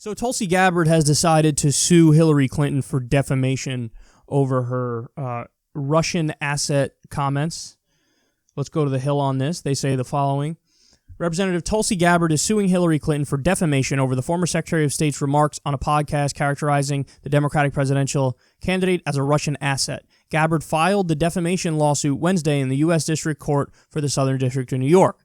So Tulsi Gabbard has decided to sue Hillary Clinton for defamation over her Russian asset comments. Let's go to the Hill on this. They say the following. Representative Tulsi Gabbard is suing Hillary Clinton for defamation over the former Secretary of State's remarks on a podcast characterizing the Democratic presidential candidate as a Russian asset. Gabbard filed the defamation lawsuit Wednesday in the U.S. District Court for the Southern District of New York.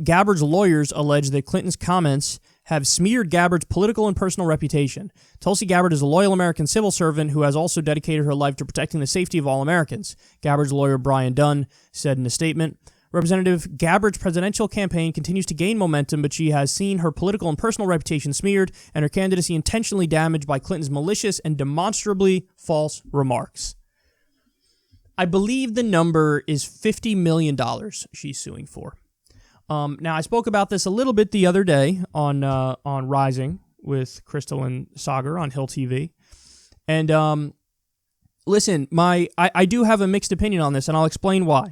Gabbard's lawyers allege that Clinton's comments have smeared Gabbard's political and personal reputation. Tulsi Gabbard is a loyal American civil servant who has also dedicated her life to protecting the safety of all Americans, Gabbard's lawyer Brian Dunn said in a statement. Representative Gabbard's presidential campaign continues to gain momentum, but she has seen her political and personal reputation smeared and her candidacy intentionally damaged by Clinton's malicious and demonstrably false remarks. I believe the number is $50 million she's suing for. Now, I spoke about this a little bit the other day on Rising with Crystal and Sagar on Hill TV. And listen, I do have a mixed opinion on this, and I'll explain why.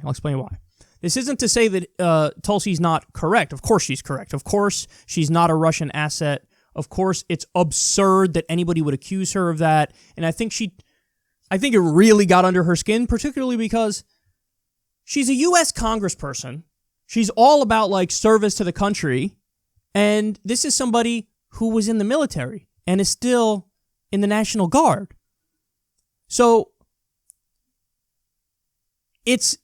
This isn't to say that Tulsi's not correct. Of course she's correct. Of course she's not a Russian asset. Of course it's absurd that anybody would accuse her of that. And I think it really got under her skin, particularly because she's a U.S. congressperson. She's all about, like, service to the country. And this is somebody who was in the military and is still in the National Guard. So it's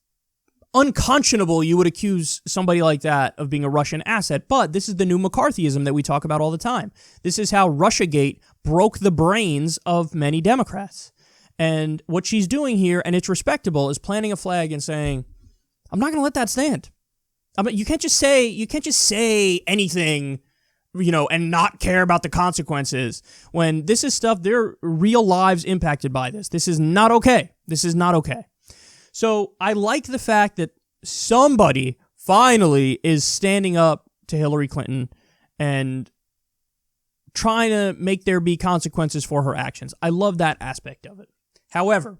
unconscionable you would accuse somebody like that of being a Russian asset, but this is the new McCarthyism that we talk about all the time. This is how Russiagate broke the brains of many Democrats. And what she's doing here, and it's respectable, is planting a flag and saying, I'm not going to let that stand. I mean, you can't just say anything, and not care about the consequences when this is stuff, there are real lives impacted by this. This is not okay. So I like the fact that somebody finally is standing up to Hillary Clinton and trying to make there be consequences for her actions. I love that aspect of it. However,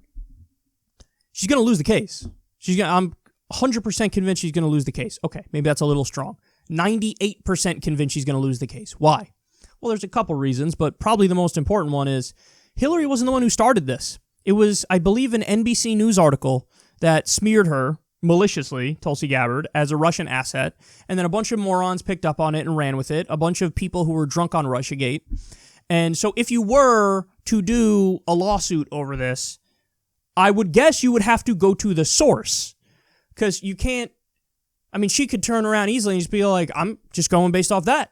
she's going to lose the case. I'm 100% convinced she's going to lose the case. Okay, maybe that's a little strong. 98% convinced she's going to lose the case. Why? Well, there's a couple reasons, but probably the most important one is Hillary wasn't the one who started this. It was, I believe, an NBC News article that smeared her maliciously, Tulsi Gabbard, as a Russian asset, and then a bunch of morons picked up on it and ran with it, a bunch of people who were drunk on Russiagate. And so if you were to do a lawsuit over this, I would guess you would have to go to the source, because you can't, she could turn around easily and just be like, I'm just going based off that.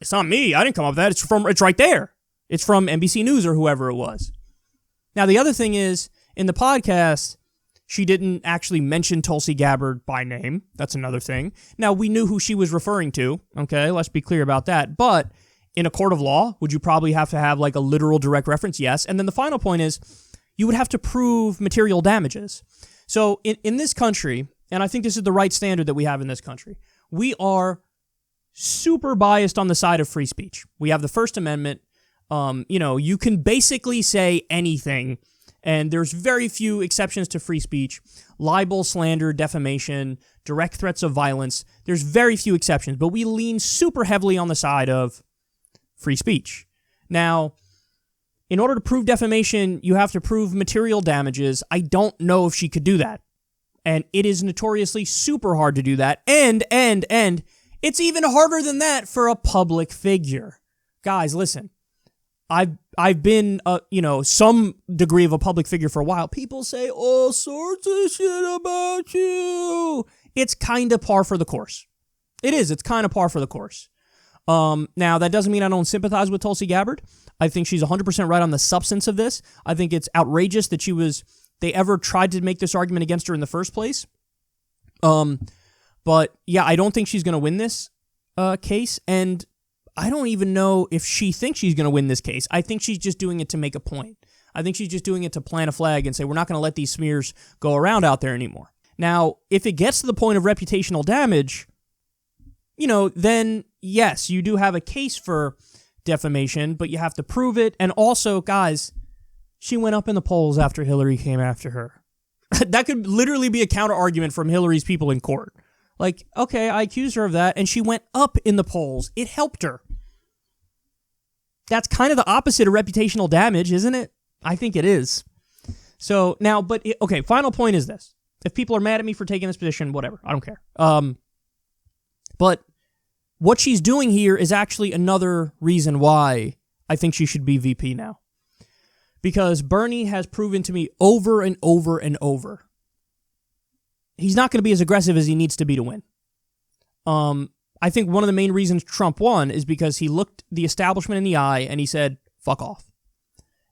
It's not me. I didn't come up with that. It's right there. It's from NBC News or whoever it was. Now, the other thing is, in the podcast, she didn't actually mention Tulsi Gabbard by name. That's another thing. Now, we knew who she was referring to. Okay, let's be clear about that. But in a court of law, would you probably have to have like a literal direct reference? Yes. And then the final point is, you would have to prove material damages. So in this country, and I think this is the right standard that we have in this country, we are super biased on the side of free speech. We have the First Amendment. You can basically say anything, and there's very few exceptions to free speech. Libel, slander, defamation, direct threats of violence. There's very few exceptions, but we lean super heavily on the side of free speech. Now, in order to prove defamation, you have to prove material damages. I don't know if she could do that. And it is notoriously super hard to do that. And it's even harder than that for a public figure. Guys, listen. I've been, some degree of a public figure for a while. People say all sorts of shit about you. It's kind of par for the course. It is. It's kind of par for the course. Now, that doesn't mean I don't sympathize with Tulsi Gabbard. I think she's 100% right on the substance of this. I think it's outrageous that they ever tried to make this argument against her in the first place. But yeah, I don't think she's going to win this case, and I don't even know if she thinks she's going to win this case. I think she's just doing it to make a point. I think she's just doing it to plant a flag and say, we're not going to let these smears go around out there anymore. Now, if it gets to the point of reputational damage, then yes, you do have a case for defamation, but you have to prove it. And also, guys, she went up in the polls after Hillary came after her. That could literally be a counter argument from Hillary's people in court. Like, okay, I accused her of that, and she went up in the polls. It helped her. that's kind of the opposite of reputational damage, isn't it? I think it is. So now, okay, final point is this. If people are mad at me for taking this position, whatever, I don't care. But what she's doing here is actually another reason why I think she should be VP now. Because Bernie has proven to me over and over and over, he's not going to be as aggressive as he needs to be to win. I think one of the main reasons Trump won is because he looked the establishment in the eye and he said, fuck off.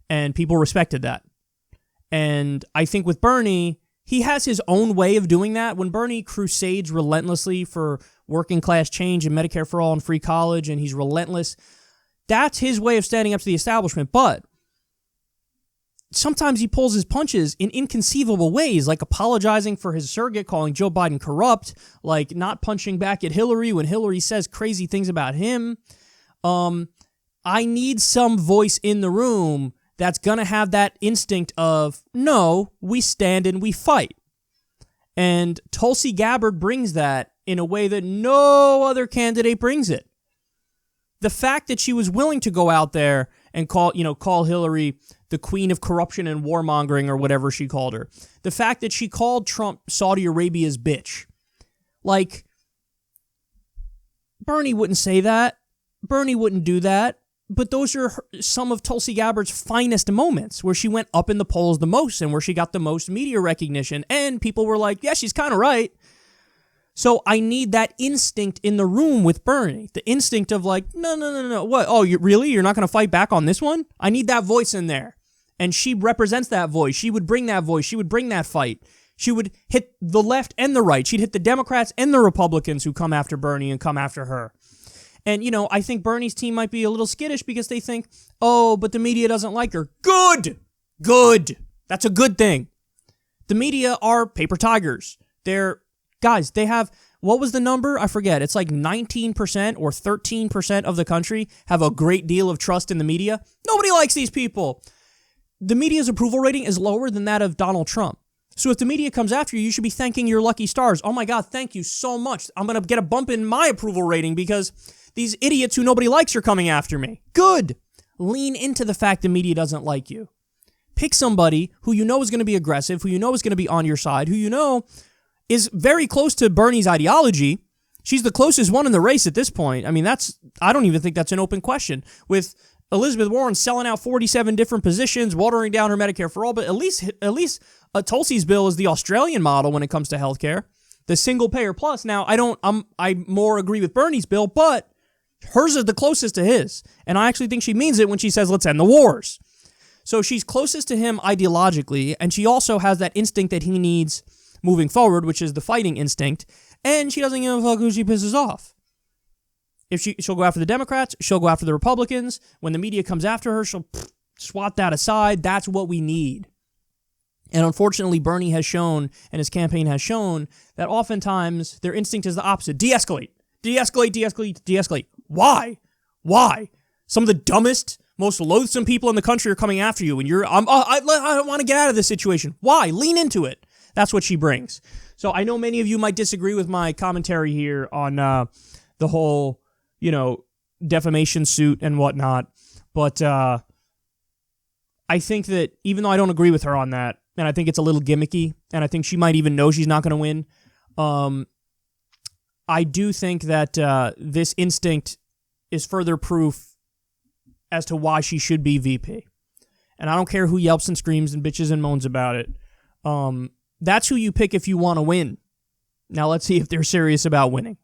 And people respected that. And I think with Bernie, he has his own way of doing that. When Bernie crusades relentlessly for working class change and Medicare for all and free college, and he's relentless, that's his way of standing up to the establishment. But sometimes he pulls his punches in inconceivable ways, like apologizing for his surrogate, calling Joe Biden corrupt, like not punching back at Hillary when Hillary says crazy things about him. I need some voice in the room that's going to have that instinct of, no, we stand and we fight. And Tulsi Gabbard brings that in a way that no other candidate brings it. The fact that she was willing to go out there and call Hillary the queen of corruption and warmongering or whatever she called her. The fact that she called Trump Saudi Arabia's bitch. Like, Bernie wouldn't say that. Bernie wouldn't do that. But those are some of Tulsi Gabbard's finest moments, where she went up in the polls the most and where she got the most media recognition. And people were like, yeah, she's kind of right. So I need that instinct in the room with Bernie. The instinct of like, no. What? Oh, really? You're not going to fight back on this one? I need that voice in there. And she represents that voice. She would bring that voice. She would bring that fight. She would hit the left and the right. She'd hit the Democrats and the Republicans who come after Bernie and come after her. And, I think Bernie's team might be a little skittish because they think, oh, but the media doesn't like her. Good. That's a good thing. The media are paper tigers. They have, what was the number? I forget. It's like 19% or 13% of the country have a great deal of trust in the media. Nobody likes these people. The media's approval rating is lower than that of Donald Trump. So if the media comes after you, you should be thanking your lucky stars. Oh my God, thank you so much. I'm going to get a bump in my approval rating because these idiots who nobody likes are coming after me. Good. Lean into the fact the media doesn't like you. Pick somebody who you know is going to be aggressive, who you know is going to be on your side, who you know is very close to Bernie's ideology. She's the closest one in the race at this point. I mean, I don't even think that's an open question. With Elizabeth Warren selling out 47 different positions, watering down her Medicare for all, but at least Tulsi's bill is the Australian model when it comes to healthcare. The single payer plus. Now, I more agree with Bernie's bill, but hers is the closest to his. And I actually think she means it when she says, let's end the wars. So she's closest to him ideologically, and she also has that instinct that he needs moving forward, which is the fighting instinct, and she doesn't give a fuck who she pisses off. If she'll go after the Democrats, she'll go after the Republicans. When the media comes after her, she'll swat that aside. That's what we need. And unfortunately, Bernie has shown, and his campaign has shown, that oftentimes their instinct is the opposite. De-escalate. Why? Some of the dumbest, most loathsome people in the country are coming after you, and I don't want to get out of this situation. Why? Lean into it. That's what she brings. So I know many of you might disagree with my commentary here on the whole, defamation suit and whatnot, but I think that even though I don't agree with her on that, and I think it's a little gimmicky, and I think she might even know she's not going to win, I do think that this instinct is further proof as to why she should be VP. And I don't care who yelps and screams and bitches and moans about it. That's who you pick if you want to win. Now let's see if they're serious about winning.